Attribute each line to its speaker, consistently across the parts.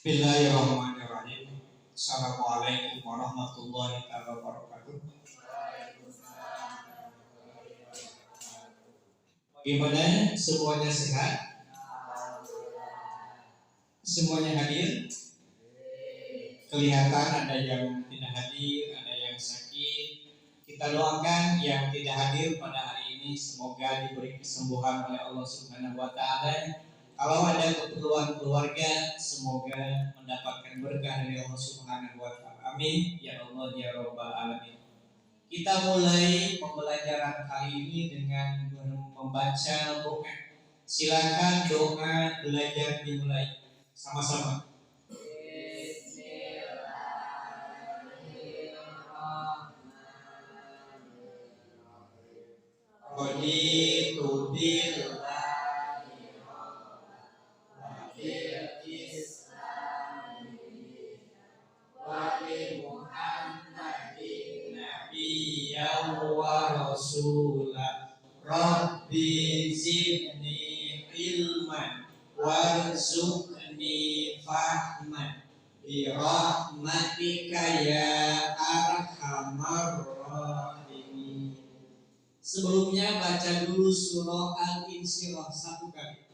Speaker 1: Bismillahirrahmanirrahim. Assalamualaikum warahmatullahi wabarakatuh. Bagaimana semuanya sehat? Semuanya hadir? Kelihatan ada yang tidak hadir, ada yang sakit. Kita doakan yang tidak hadir pada hari ini semoga diberi kesembuhan oleh Allah Subhanahu wa taala. Kalau ada keperluan keluarga, semoga mendapatkan berkah dari Allah Subhanahu wa taala. Amin ya Allah ya rabbal alamin. Kita mulai pembelajaran kali ini dengan membaca doa. Silakan doa belajar dimulai sama-sama. Raditu billahi wa bi Muhammadin nabiyyan wa rasulah. Rabbi zidni ilman warzuqni fahman bi rahmatika ya arhamar rahimin. Sebelumnya baca dulu surah Al-Insyirah satu kali.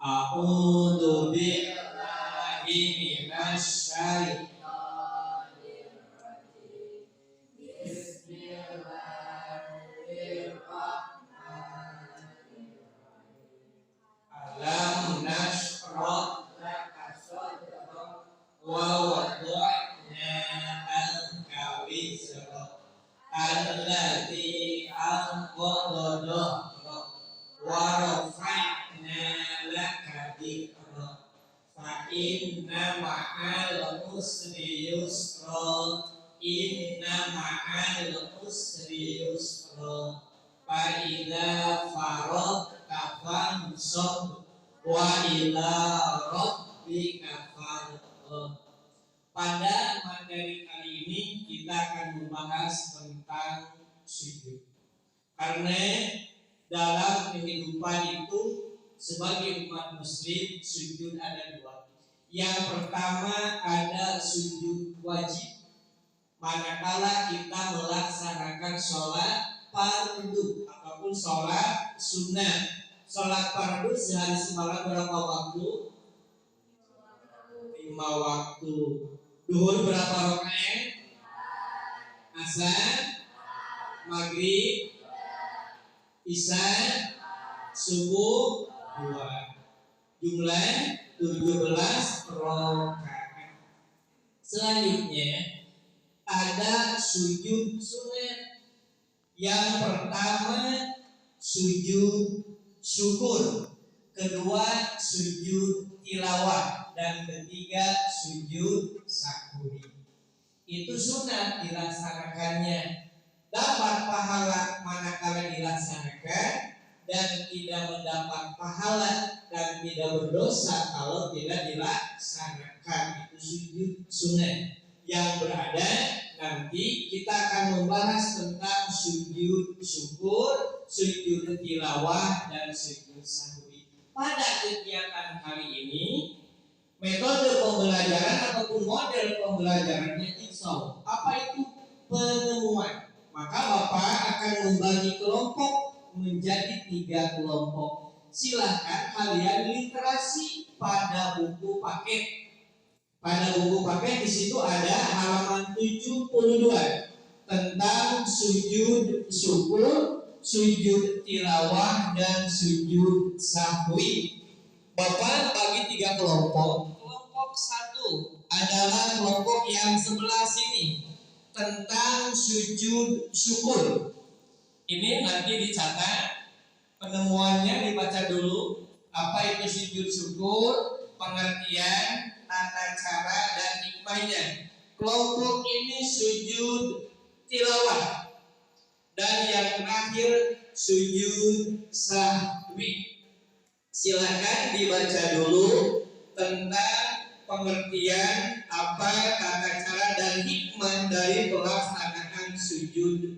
Speaker 1: A'udzu billahi minasy syaithanir rajim. Bismillahirrahmanirrahim. Alam nashrah laka sadrak wa wada'na anka wizrak alladzi anqadha dhahrak wa rafa'na laka dhikrak fa inna ma'al usri yusra inna ma'al usri yusra fa idza faragta fansab wa ila rabbika farghab. Pada materi kali ini kita akan membahas tentang sujud. Karena dalam kehidupan itu sebagai umat muslim sujud ada dua. Yang pertama ada sujud wajib, manakala kita melaksanakan sholat fardu ataupun sholat sunnah. Sholat fardu sehari semalam berapa waktu? 5 waktu. Duhur berapa rakaat? Asar, maghrib, isya, subuh 2. Jumlah 17 rakaat. Selanjutnya ada sujud sunat. Yang pertama sujud syukur, kedua sujud tilawah, dan ketiga sujud sahwi. Itu sunat dilaksanakannya. Dapat pahala manakala dilaksanakan dan tidak mendapat pahala dan tidak berdosa kalau tidak dilaksanakan. Itu sujud sunat. Yang berada nanti kita akan membahas tentang sujud syukur, sujud tilawah, dan sujud sahwi. Pada kegiatan kali ini metode pembelajaran ataupun model pembelajarannya jigsaw. Apa itu penemuan? Maka Bapak akan membagi kelompok menjadi 3 kelompok. Silahkan kalian literasi pada buku paket. Pada buku paket di situ ada halaman 72 tentang sujud syukur, sujud tilawah, dan sujud sahwi. Bapak bagi 3 kelompok. Kelompok 1 adalah kelompok yang sebelah sini tentang sujud syukur. Ini nanti dicatat, penemuannya dibaca dulu. Apa itu sujud syukur, pengertian, tata cara, dan hikmahnya. Kelompok ini sujud tilawah. Dan yang terakhir sujud sahwi. Silakan dibaca dulu tentang pengertian, apa tata cara dan hikmah dari pelaksanaan sujud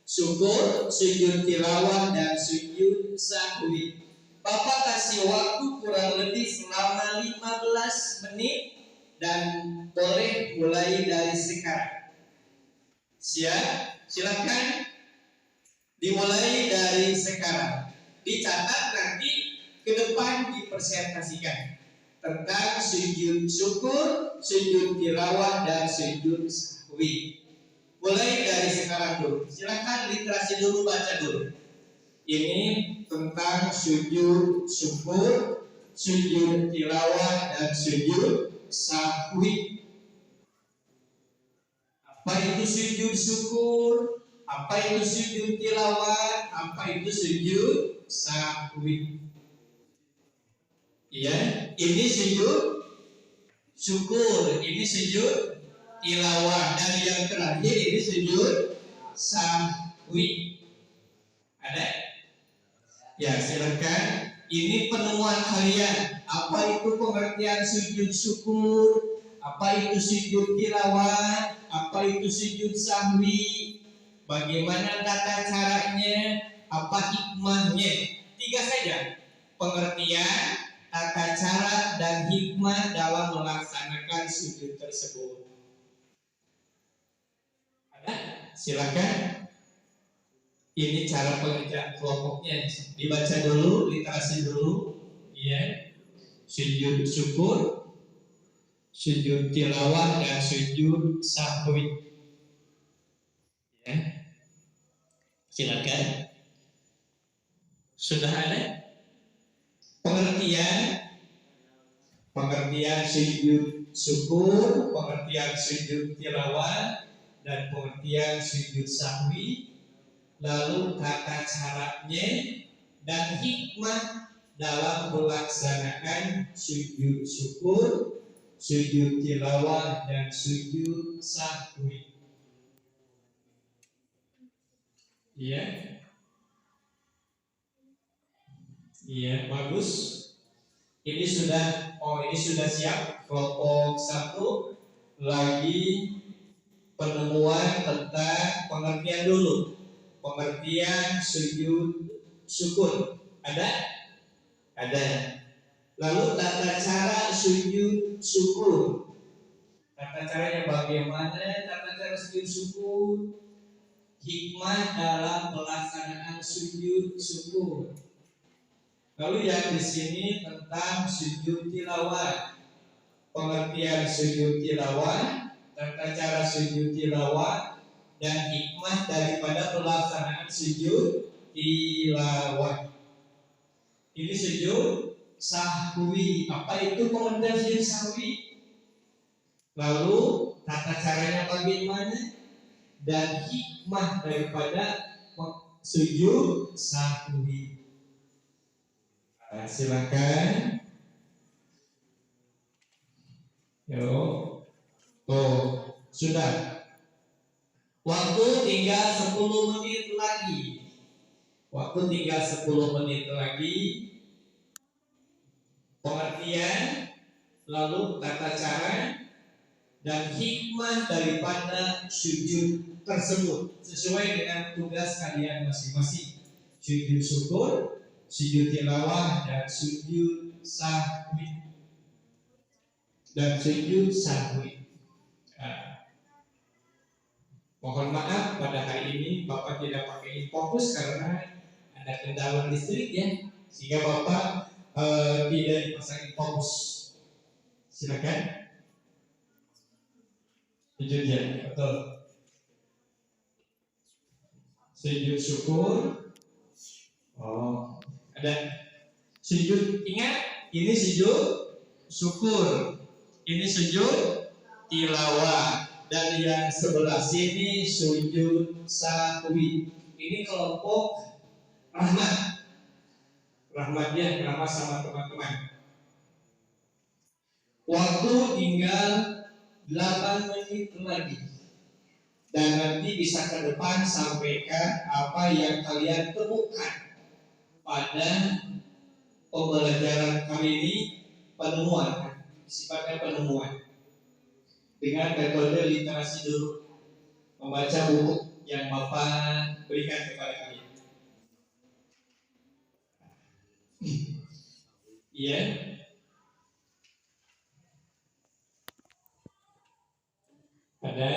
Speaker 1: syukur, sujud tilawah, dan sujud sahwi. Bapak kasih waktu kurang lebih selama 15 menit dan boleh mulai dari sekarang. Silakan dimulai dari sekarang. Dicatat nanti ke depan dipresentasikan tentang sujud syukur, sujud tilawah, dan sujud sahwi. Mulai dari sekarang dulu. Silakan literasi dulu, baca dulu. Ini tentang sujud syukur, sujud tilawah, dan sujud sahwi. Apa itu sujud syukur? Apa itu sujud tilawah? Apa itu sujud sahwi? Ya, ini sujud syukur, ini sujud tilawah, dan yang terakhir ini sujud sahwi. Ada? Ya, silakan. Ini penemuan kalian. Apa itu pengertian sujud syukur? Apa itu sujud tilawah? Apa itu sujud sahwi? Bagaimana tata caranya? Apa hikmahnya? 3 saja. Pengertian, tata cara, dan hikmah dalam melaksanakan sujud tersebut. Ada? Silakan. Ini cara pengerjaan kelompoknya. Dibaca dulu, literasi dulu. Ya. Sujud syukur, sujud tilawah, dan sujud sahwi. Ya. Silakan. Sudah ada? Pengertian sujud syukur, pengertian sujud tilawah, dan pengertian sujud sahwi, lalu tata caranya dan hikmah dalam melaksanakan sujud syukur, sujud tilawah, dan sujud sahwi. Iya, iya, bagus. Ini sudah siap. Kelompok 1 lagi penemuan tentang pengertian dulu. Pengertian sujud syukur. Ada? Ada. Lalu tata cara sujud syukur. Tata caranya bagaimana? Tata cara sujud syukur. Hikmah dalam pelaksanaan sujud syukur. Lalu yang di sini tentang sujud tilawah. Pengertian sujud tilawah, tata cara sujud tilawah, dan hikmah daripada pelaksanaan sujud tilawah. Ini sujud sahwi. Apa itu pengertian sujud sahwi? Lalu tata caranya bagaimana? Dan hikmah daripada sujud sahwi. Silakan. Yo. Sudah. Waktu tinggal 10 menit lagi. Pengertian, lalu tata cara, dan hikmah daripada sujud tersebut sesuai dengan tugas kalian masing-masing. Sujud syukur, sujud tilawah, dan sujud sahwi. Mohon maaf pada hari ini Bapak tidak pakai infocus karena ada kendala listrik ya, sehingga Bapak tidak dipasang infocus. Silakan. Sujud ya, betul. Sujud syukur. Ada sujud. Ingat, ini sujud syukur, ini sujud tilawah, dan yang sebelah sini sujud sahwi. Ini kelompok rahmatnya ramah sama teman-teman. Waktu tinggal 8 menit lagi, dan nanti bisa ke depan sampaikan apa yang kalian temukan pada pembelajaran kali ini. Penemuan, sifatnya penemuan dengan metode literasi dulu, membaca buku yang Bapak berikan kepada kalian. Iya. Ada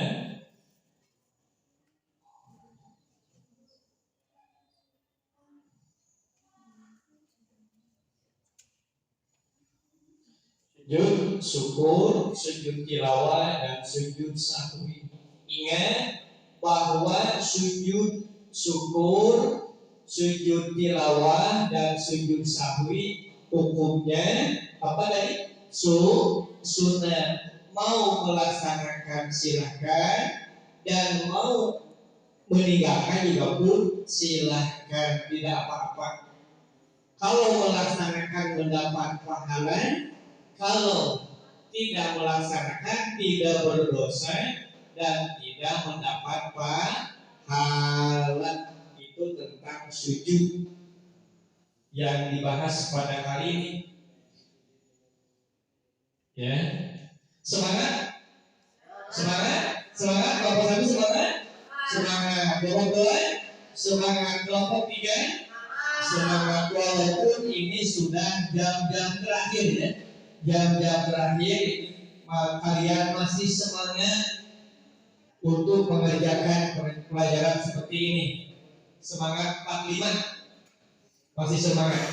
Speaker 1: sujud syukur, sujud tilawah, dan sujud sahwi. Ingat bahwa sujud syukur, sujud tilawah, dan sujud sahwi hukumnya apa tadi? Sunnah. Mau melaksanakan silahkan, dan mau meninggalkan juga pun silahkan, tidak apa-apa. Kalau melaksanakan mendapat pahala, kalau tidak melaksanakan tidak berdosa dan tidak mendapat pahala. Itu tentang sujud yang dibahas pada kali ini. Ya, semangat, semangat, semangat. Kelompok satu semangat, semangat. Kelompok dua semangat. Kelompok tiga semangat. Walaupun ini sudah jam-jam terakhir ya, jam-jam terakhir, kalian masih semangat untuk mengerjakan pelajaran seperti ini. Semangat 45, masih semangat.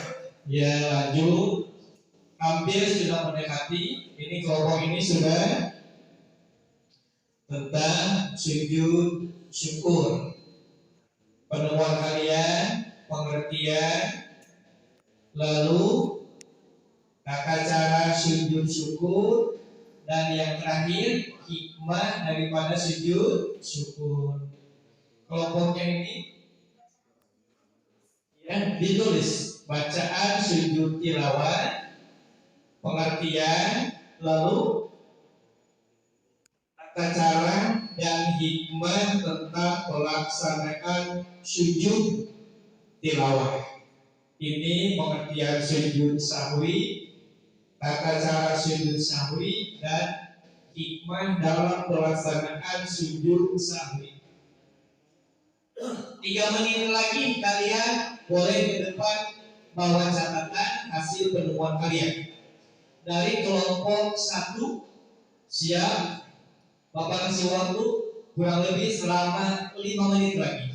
Speaker 1: Ya, lanjut. Hampir sudah mendekati. Ini kelompok ini sudah tentang sujud syukur. Penemuan kalian, pengertian, lalu tata cara sujud syukur, dan yang terakhir hikmah daripada sujud syukur. Kelompoknya ini ya ditulis bacaan sujud tilawah, pengertian, lalu tata cara dan hikmah tentang pelaksanaan sujud tilawah. Ini pengertian sujud sahwi, tata cara sujud sahwi, dan hikmah dalam pelaksanaan sujud sahwi. 3 menit lagi kalian boleh ke depan bawa catatan hasil penemuan kalian. Dari kelompok 1 siap, Bapak kasih waktu kurang lebih selama 5 menit lagi.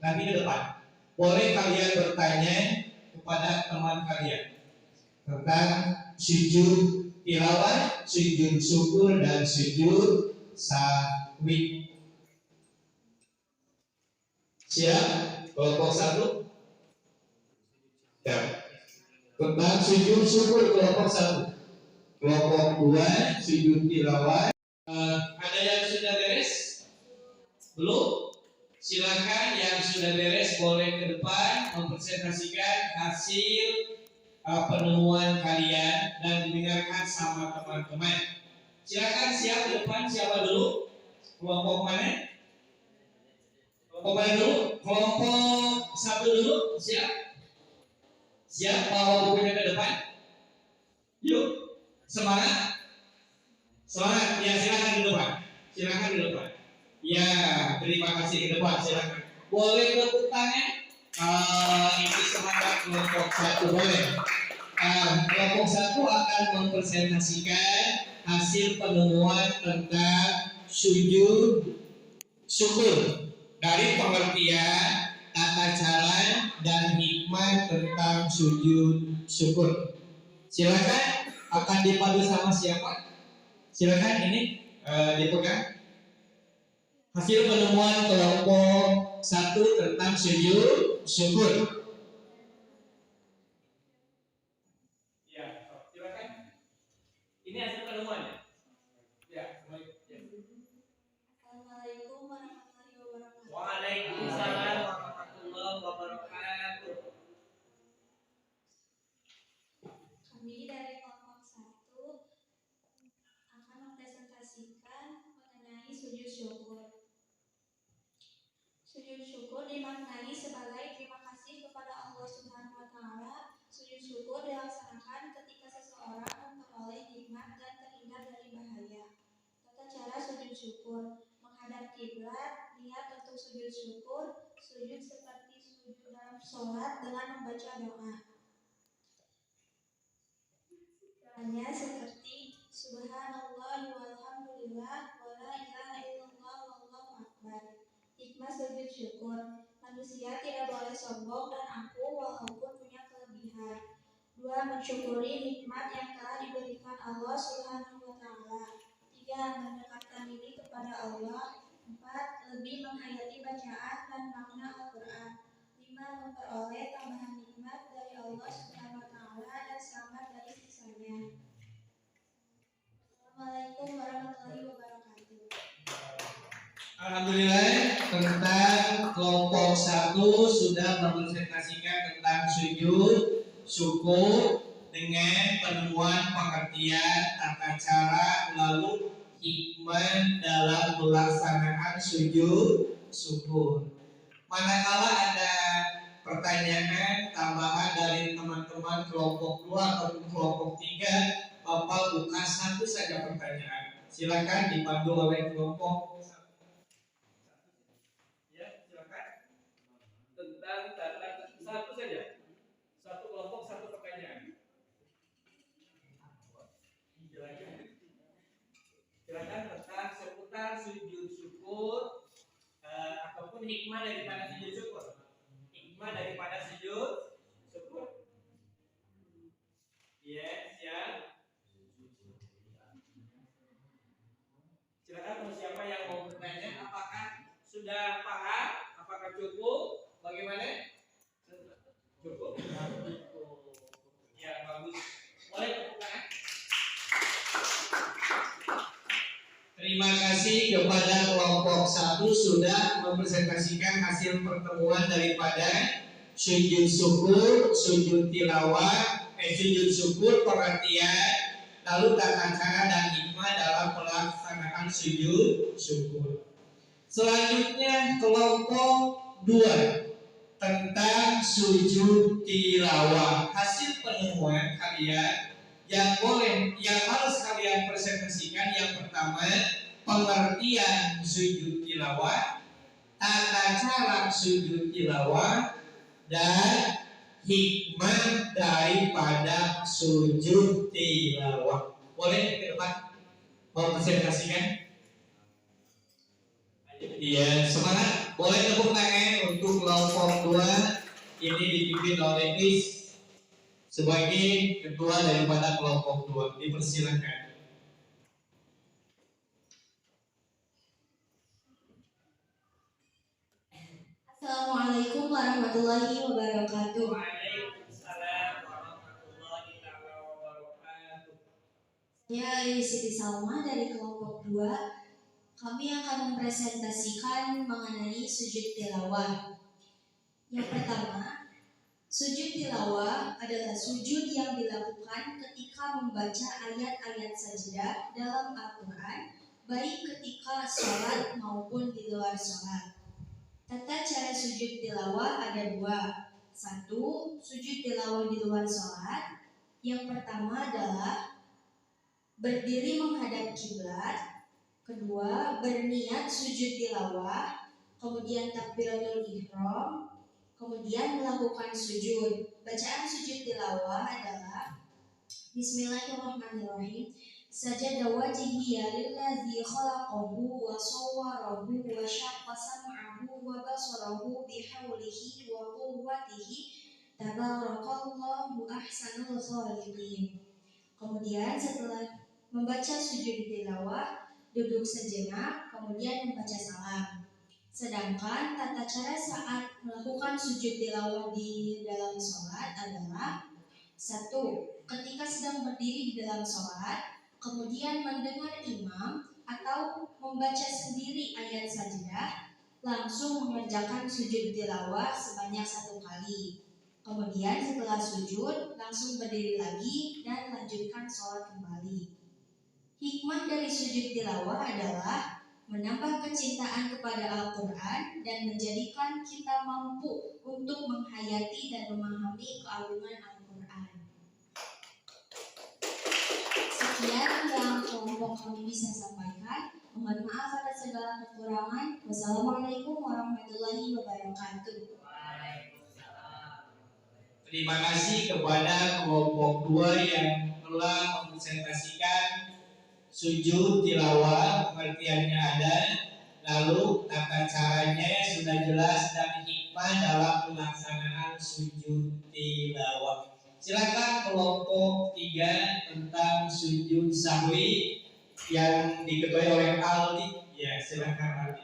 Speaker 1: Nanti ke depan boleh kalian bertanya kepada teman kalian tentang sujud tilawah, sujud syukur, dan sujud sahwi. Siap? Kelompok 1 siap. Tentang sujud syukur kelompok 1. Kelompok 2 sujud tilawah. Ada yang sudah beres? Belum? Silakan yang sudah beres boleh ke depan mempresentasikan hasil penemuan kalian dan didengarkan sama teman-teman. Silakan siap di depan. Siapa dulu? Kelompok mana? Kelompok mana dulu? Kelompok 1 dulu. Siap? Siap bawa bukunya ke depan? Yuk, semangat. Semangat. Ya, silakan di depan. Silakan di depan. Ya, terima kasih di depan. Silakan. Boleh tepuk tangan? Ini semangat kelompok 1 boleh. Kelompok 1 akan mempresentasikan hasil penemuan tentang sujud syukur dari pengertian, tata cara, dan hikmah tentang sujud syukur. Silakan, akan dipadu sama siapa? Silakan ini dipegang. Hasil penemuan kelompok 1 tentang sujud syukur. Ya, silakan. Ini hasil penemuannya. Ya,
Speaker 2: Assalamualaikum warahmatullahi wabarakatuh.
Speaker 1: Waalaikumsalam warahmatullahi wabarakatuh.
Speaker 2: Kami dari kelompok 1 akan mempresentasikan mengenai sujud syukur. Sujud syukur dimaknai sebagai terima kasih kepada Allah Subhanahu wa taala. Sujud syukur dilaksanakan ketika seseorang memperoleh nikmat dan terhindar dari bahaya. Tata cara sujud syukur: menghadap kiblat, niat untuk sujud syukur, sujud seperti sujud dalam sholat dengan membaca doa. Hanya seperti subhanallah walhamdulillah wala ilaha illallah syukur. Manusia tidak boleh sombong dan angkuh walaupun punya kelebihan. 2. Mensyukuri nikmat yang telah diberikan Allah Subhanahu wa taala. 3. Mendekatkan diri kepada Allah. 4. Lebih menghayati bacaan dan makna Al-Quran. 5. Memperoleh tambahan nikmat dari Allah Subhanahu wa taala dan selamat dari siksanya. Assalamualaikum warahmatullahi wabarakatuh.
Speaker 1: Alhamdulillah, tentang kelompok 1 sudah mempresentasikan tentang sujud syukur dengan penemuan pengertian tata cara lalu hikmah dalam pelaksanaan sujud syukur. Manakala ada pertanyaan tambahan dari teman-teman kelompok 2 atau kelompok 3, Bapak buka satu saja pertanyaan. Silakan dipandu oleh kelompok. Ya, silakan. Tentang satu saja. Satu kelompok satu pertanyaan. Silakan tentang seputar sujud syukur ataupun hikmah daripada sujud syukur. Hikmah daripada sujud syukur. Yes, ya. Silakan kalau siapa yang mau bertanya, apakah sudah paham? Apakah cukup? Bagaimana? Cukup? Ya, bagus. Boleh tepuk tangan. Terima kasih kepada kelompok 1 sudah mempresentasikan hasil pertemuan daripada sujud syukur, sujud tilawah, sujud syukur, perhatian, lalu tata cara dan hikmah dalam pelaksanaan sujud syukur. Selanjutnya kelompok 2 tentang sujud tilawah. Hasil penemuan kalian yang harus kalian presentasikan yang pertama pengertian sujud tilawah, tata cara sujud tilawah, dan hikmah daripada sujud tilawah. Boleh ke depan mempresentasikan? Iya, semangat. Boleh tepuk tangan untuk kelompok 2 ini dipimpin oleh Chris sebagai ketua daripada kelompok 2. Dipersilakan.
Speaker 2: Assalamualaikum warahmatullahi wabarakatuh.
Speaker 1: Waalaikumsalam warahmatullahi wabarakatuh.
Speaker 2: Saya Siti Salma dari kelompok 2. Kami akan mempresentasikan mengenai sujud tilawah. Yang pertama, sujud tilawah adalah sujud yang dilakukan ketika membaca ayat-ayat sajdah dalam Al-Quran, baik ketika sholat maupun di luar sholat. Tata cara sujud tilawah ada 2. 1. Sujud tilawah di luar sholat. Yang pertama adalah berdiri menghadap kiblat. Kedua, berniat sujud tilawah, kemudian takbiratul ihram, kemudian melakukan sujud. Bacaan sujud tilawah adalah Bismillahirrahmanirrahim. Sajada wajhiya lillazi khalaqahu wa sawwarahu wa syaqqa sam'ahu wa basarahu bihaulihi wa quwwatihi tabarakallahu ahsanul khaliqin. Kemudian setelah membaca sujud tilawah, duduk sejenak, kemudian membaca salam. Sedangkan tata cara saat melakukan sujud tilawah di dalam sholat adalah 1. Ketika sedang berdiri di dalam sholat, kemudian mendengar imam atau membaca sendiri ayat sajdah, langsung mengerjakan sujud tilawah sebanyak 1 kali. Kemudian setelah sujud, langsung berdiri lagi dan lanjutkan sholat kembali. Hikmah dari sujud tilawah adalah menambah kecintaan kepada Al-Quran dan menjadikan kita mampu untuk menghayati dan memahami keagungan Al-Quran. Sekian yang kelompok kami bisa sampaikan. Mohon maaf atas segala kekurangan. Wassalamualaikum warahmatullahi wabarakatuh.
Speaker 1: Terima kasih kepada kelompok 2 yang telah mempresentasikan sujud tilawah, pengertiannya ada, lalu tata caranya sudah jelas dan hikmah dalam pelaksanaan sujud tilawah. Silakan kelompok 3 tentang sujud sahwi yang diketuai oleh Aldi. Ya, silakan Aldi.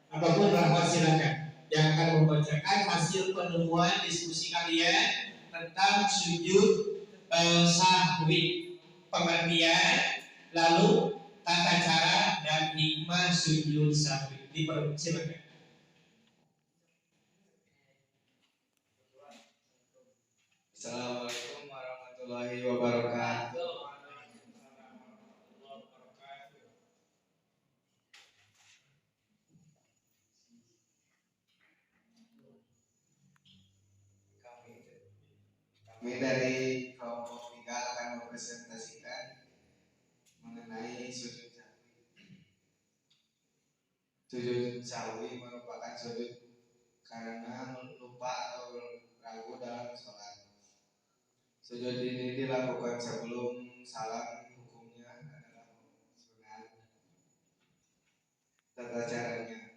Speaker 1: Apapun Rahmat silakan. Yang akan membacakan hasil penemuan diskusi kalian tentang sujud sahwi, pengertian, lalu tata cara dan hikmah sujud sahwi. Dipersilakan.
Speaker 3: Assalamualaikum warahmatullahi wabarakatuh. Kami dari kelompok 3 akan mempresentasikan mengenai sujud sahwi. Sujud sahwi merupakan sujud karena lupa atau ragu dalam sholat. Sujud ini dilakukan sebelum salam, hukumnya adalah sunat. Tata caranya: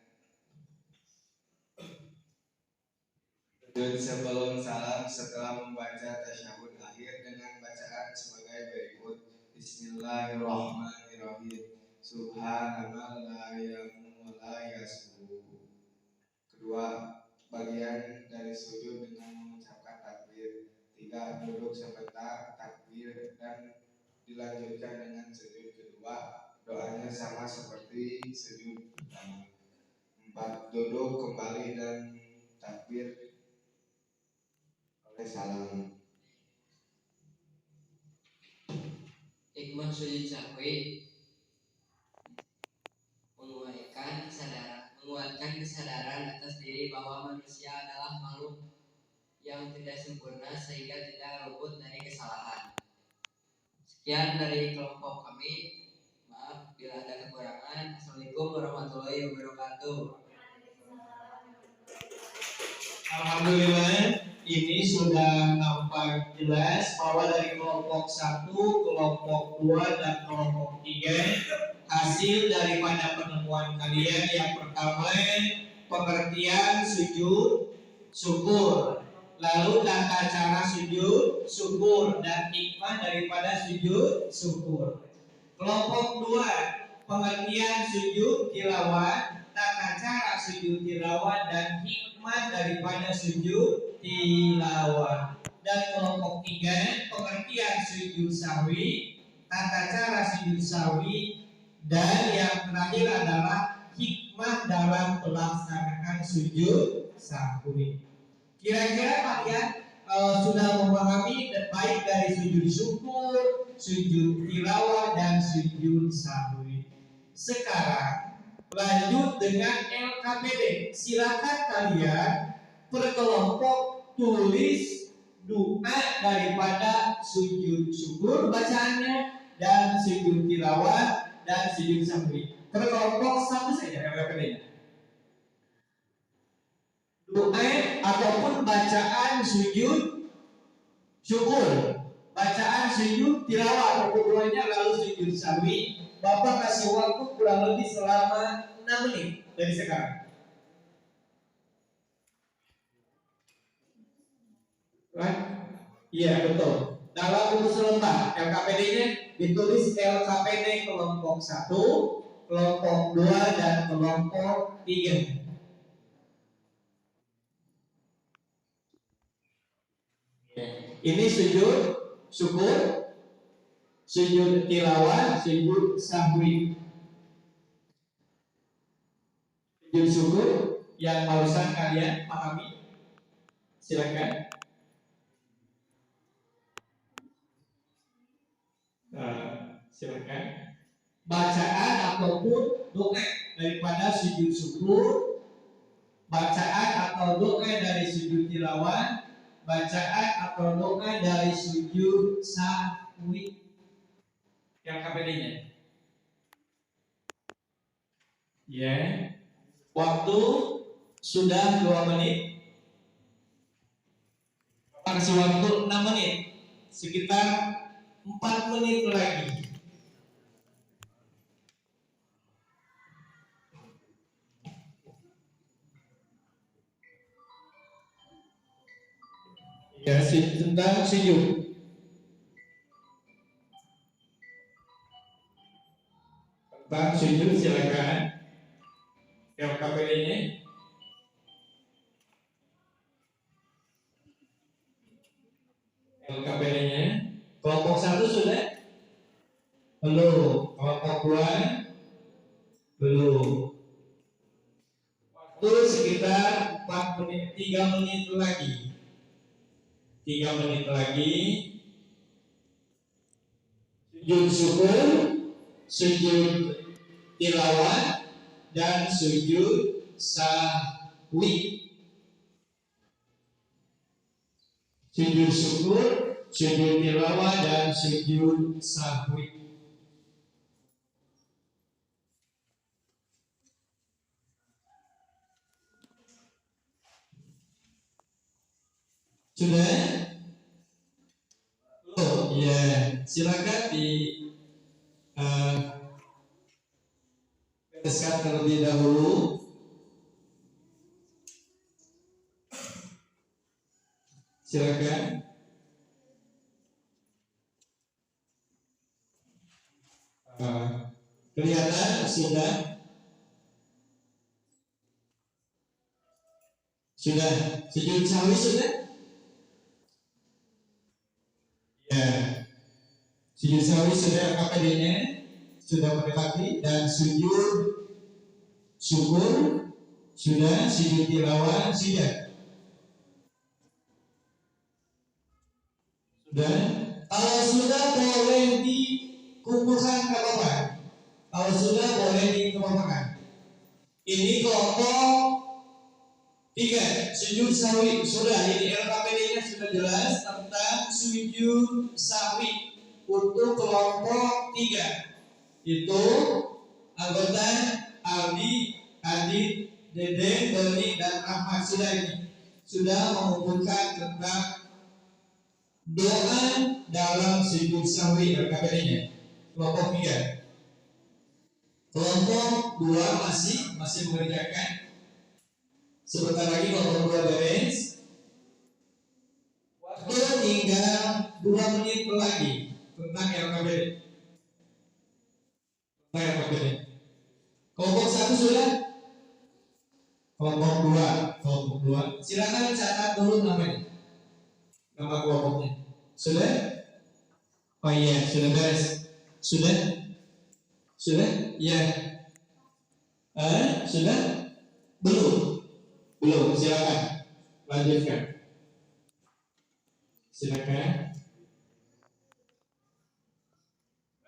Speaker 3: sujud sebelum salam setelah membaca tasyahud akhir dengan bacaan sebagai berikut: Bismillahirrahmanirrahim. Subhanallah la yamu wa la yasbu. Kedua, bagian dari sujud dengan mengucapkan takbir. 3, duduk sebentar, takbir, dan dilanjutkan dengan sujud kedua. Doanya sama seperti sujud pertama. 4, duduk kembali dan takbir oleh salam.
Speaker 4: Hikmah sujud sahwi menguatkan kesadaran atas diri bahwa manusia adalah makhluk yang tidak sempurna sehingga tidak luput dari kesalahan. Sekian dari kelompok kami. Maaf bila ada kekurangan. Assalamualaikum warahmatullahi wabarakatuh.
Speaker 1: Alhamdulillah, ini sudah nampak jelas bahwa dari kelompok 1, kelompok 2, dan kelompok 3 hasil daripada penemuan kalian yang pertama pengertian sujud syukur, lalu tata cara sujud syukur dan hikmah daripada sujud syukur. Kelompok 2 pengertian sujud tilawah, tata cara sujud tilawah dan hikmah daripada sujud tilawah. Dan kelompok 3 pengertian sujud sahwi, tata cara sujud sahwi, dan yang terakhir adalah hikmah dalam pelaksanaan sujud sahwi. Kira-kira kalian sudah memahami baik dari sujud syukur, sujud tilawah, dan sujud sahwi. Sekarang lanjut dengan LKPD. Silakan kalian per kelompok tulis doa daripada sujud syukur bacaannya dan sujud tilawah dan sujud sahwi. Per kelompok 1 saja LKPD-nya. Doa ataupun bacaan sujud syukur, bacaan sujud tilawah atau keduanya, lalu sujud sahwi. Bapak kasih waktu kurang lebih selama 6 menit dari sekarang. Iya betul. Dalam buku selembar LKPD-nya ditulis LKPD kelompok 1, kelompok 2, dan kelompok 3. Ini sujud syukur, sujud tilawah, sujud sahwi. Sujud syukur yang barusan kalian pahami, silakan. Silakan. Bacaan ataupun doa daripada sujud syukur, bacaan atau doa dari sujud tilawah, bacaan atau doa dari sujud sahwi. Yang KPD-nya. Ya. Waktu sudah 2 menit. Kasih waktu 6 menit. Sekitar 4 menit lagi. Ya, tentang sujud. Tentang sujud silakan. LKPD-nya. LKPD-nya. Kelompok 1 sudah? Belum. Kelompok 2 belum. Waktu sekitar 4 menit, 3 menit lagi. 3 menit lagi. Sujud syukur, sujud tilawah, dan sujud sahwi. Sujud syukur, sujud tilawah, dan sujud sahwi. Sudah? Oh iya, silakan di bereskan terlebih dahulu. Silakan. Kelihatan sudah? Sudah. Sujud sahwi sudah? Ya. Sujud sahwi sudah, KPD-nya sudah mendekati, dan sujud syukur sudah, sujud tilawah sudah. Sudah. Kalau sudah boleh dikumpulkan ke bawah. Kalau sudah boleh dikelompokkan. Ini kelompok 3, sujud sahwi sudah. Ini LKPD-nya sudah jelas tentang sujud sahwi untuk kelompok 3. Itu anggota Aldi, Adit, Dede, Doni, dan Ahmad sudah ini sudah mengumpulkan tentang doa dalam sujud sahwi LKPD-nya. Kelompok 3. Kelompok 2 masih mengerjakan. Sebentar lagi kelompok 2 beres. Waktu tinggal 2 menit lagi tentang LKPD. Kelompok 1 sudah? Kelompok 2. Silakan catat dulu namanya. Nama kelompoknya. Sudah? Oh iya, sudah beres. Sudah? Ya. Sudah? Belum. Silakan. Lanjutkan. Silakan.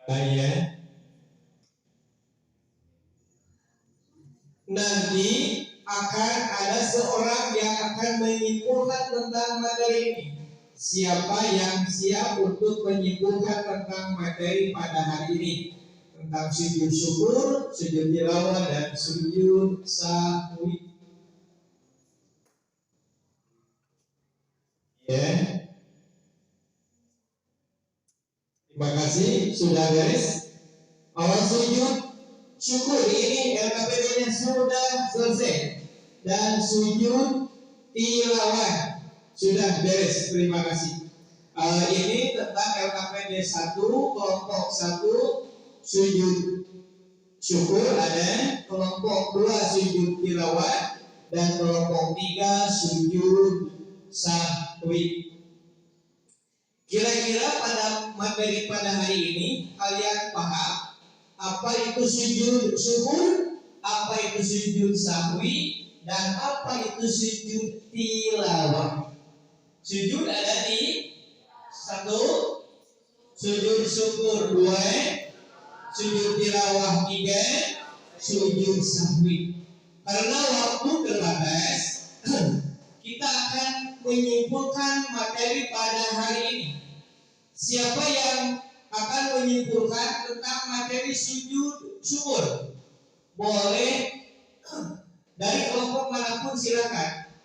Speaker 1: Ya. Nanti akan ada seorang yang akan menyimpulkan tentang materi ini. Siapa yang siap untuk menyimpulkan tentang materi pada hari ini? Tentang sujud syukur, sujud tilawah, dan sujud sahwi. Ya. Terima kasih, sudah beres. Awal sujud syukur ini LKPD-nya sudah selesai, dan sujud tilawah sudah beres. Terima kasih. Ini tentang LKPD 1, kelompok 1 sujud syukur ada, kelompok 2 sujud tilawah, dan kelompok 3 sujud sahwi. Kira-kira pada materi pada hari ini kalian paham apa itu sujud syukur, apa itu sujud sahwi, dan apa itu sujud tilawah? Sujud ada di 1, sujud syukur 2, sujud tilawah 3, sujud sahwi. Karena waktu terbatas, kita akan menyimpulkan materi pada hari ini. Siapa yang akan menyimpulkan tentang materi sujud syukur? Boleh dari kelompok manapun silakan.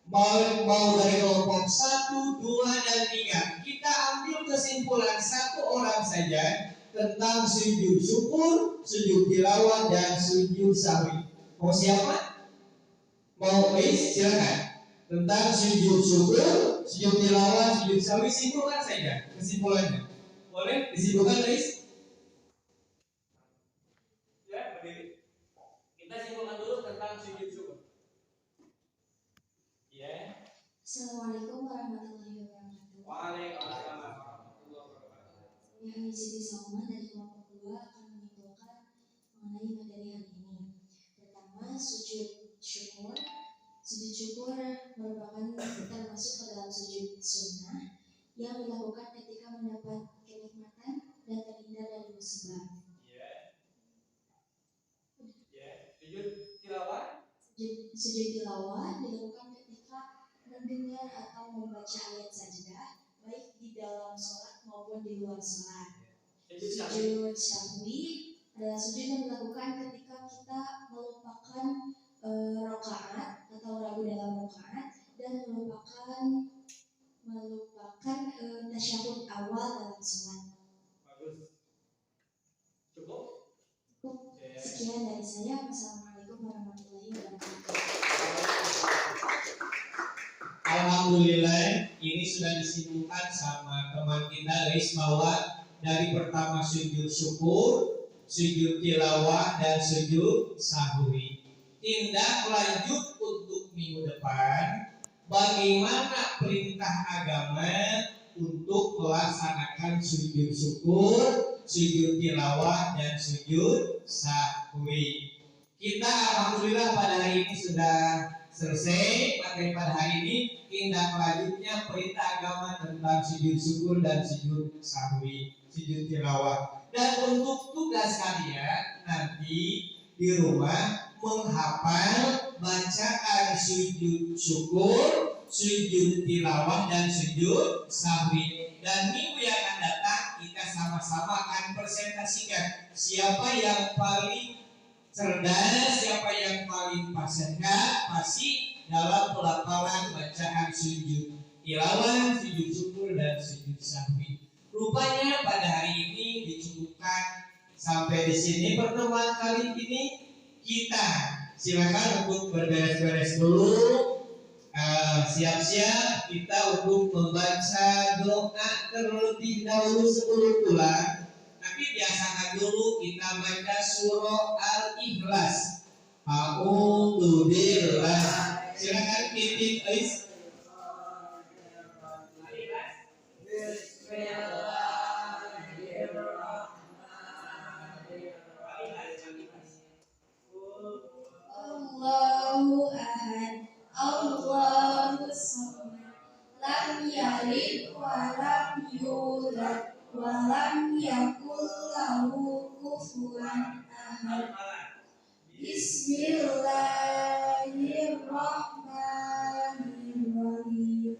Speaker 1: Mau dari kelompok 1, 2, dan 3. Kita ambil kesimpulan satu orang saja tentang sujud syukur, sujud tilawah, dan sujud sahwi. Mau siapa? Mau please silakan. tentang sujud syukur, sujud tilawah, sujud sahwi. Simpulkan saja kesimpulannya. Boleh disimpulkan guys? Ya, berdiri. Kita simpulkan dulu tentang sujud syukur. Ya.
Speaker 2: Assalamualaikum warahmatullahi wabarakatuh.
Speaker 1: Waalaikumsalam warahmatullahi wabarakatuh.
Speaker 2: Yang Siti Salma dari kelompok 2 akan menyimpulkan mengenai materi hari ini. Pertama, sujud syukur. Sujud syukur merupakan termasuk ke dalam sujud sunnah yang dilakukan ketika mendapat kenikmatan dan terhindar dari musibah.
Speaker 1: Ya. Sujud tilawah.
Speaker 2: Sujud tilawah dilakukan ketika mendengar atau membaca ayat sajdah, baik di dalam sholat maupun di luar sholat. Sujud syahwi adalah sujud yang dilakukan ketika kita melupakan rakaat atau ragu dalam rakaat dan melupakan tasyahud awal dalam sholat.
Speaker 1: Bagus. Cukup?
Speaker 2: Sekian dari saya. Wassalamualaikum warahmatullahi wabarakatuh.
Speaker 1: Alhamdulillah, ini sudah disimpulkan sama teman kita guys bahwa dari pertama sujud syukur, sujud tilawah dan sujud sahwi. Tindak lanjut untuk minggu depan, bagaimana perintah agama untuk melaksanakan sujud syukur, sujud tilawah dan sujud sahwi. Kita alhamdulillah pada hari ini sudah selesai materi pada hari ini. Tindak lanjutnya perintah agama tentang sujud syukur dan sujud sahwi, sujud tilawah. Dan untuk tugas kalian nanti di rumah menghafal bacaan sujud syukur, sujud tilawah dan sujud sahwi. Dan minggu yang akan datang kita sama-sama akan presentasikan siapa yang paling cerdas, siapa yang paling fasih dalam pelafalan bacaan sujud tilawah, sujud syukur dan sujud sahwi. Rupanya pada hari ini dicukupkan sampai di sini pertemuan kali ini. Kita silakan untuk berberes-beres dulu, siap-siap kita untuk membaca doa terlebih dahulu sebelum pulang. Tapi biasakan dulu kita baca surah Al-Ikhlas. A'udzubillah. Silakan pimpin guys.
Speaker 2: Allahu ahad, Allahu samad, lam yalid wa lam yulad wa lam yakul lahu kufuwan ahad. Bismillahirrahmanirrahim.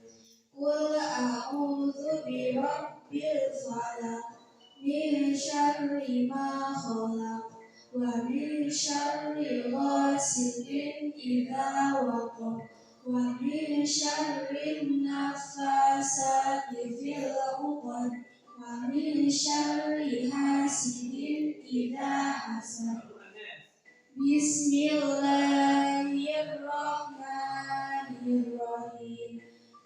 Speaker 2: Qul a'udzu birabbil falaq min syarri ma khalaq wa min syarri ghasiqin idza waqab wa min syarri nafasati fil 'uqad wa min syarri hasidin idza hasad. Bismillahirrahmanirrahim.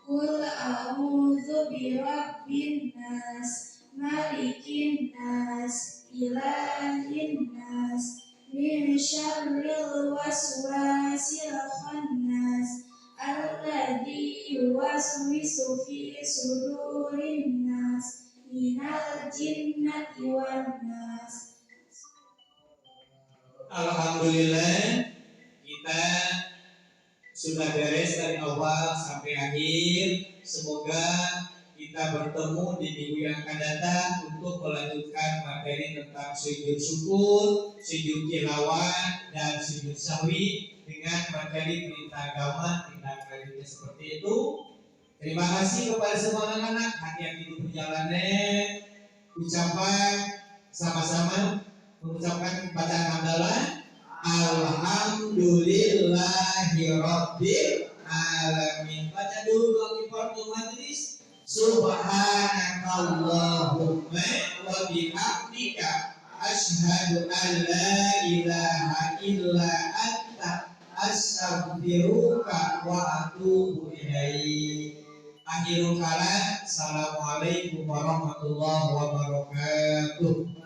Speaker 2: Qul a'udzu birabbin nas, malikin nas, ilahin nas, min syarril waswasil khannas, alladzi yuwaswisu fi sudurin nas, minal jinnati wan nas.
Speaker 1: Alhamdulillah kita sudah beres dari awal sampai akhir. Semoga kita bertemu di minggu yang akan datang untuk melanjutkan materi tentang sujud syukur, sujud tilawah dan sujud sahwi dengan materi perintah agama tindak lanjutnya seperti itu. Terima kasih kepada semua anak-anak, hati-hati di perjalanan. Ucapan sama-sama mengucapkan bacaan hamdalah. Alhamdulillahirabbil alamin. Baca dulu doa kifaratul majlis. Subhanakallahumma wa bihamdika asyhadu an la ilaha illa anta astaghfiruka wa atubu ilaik. Akhirul kalam, assalamualaikum warahmatullahi wabarakatuh.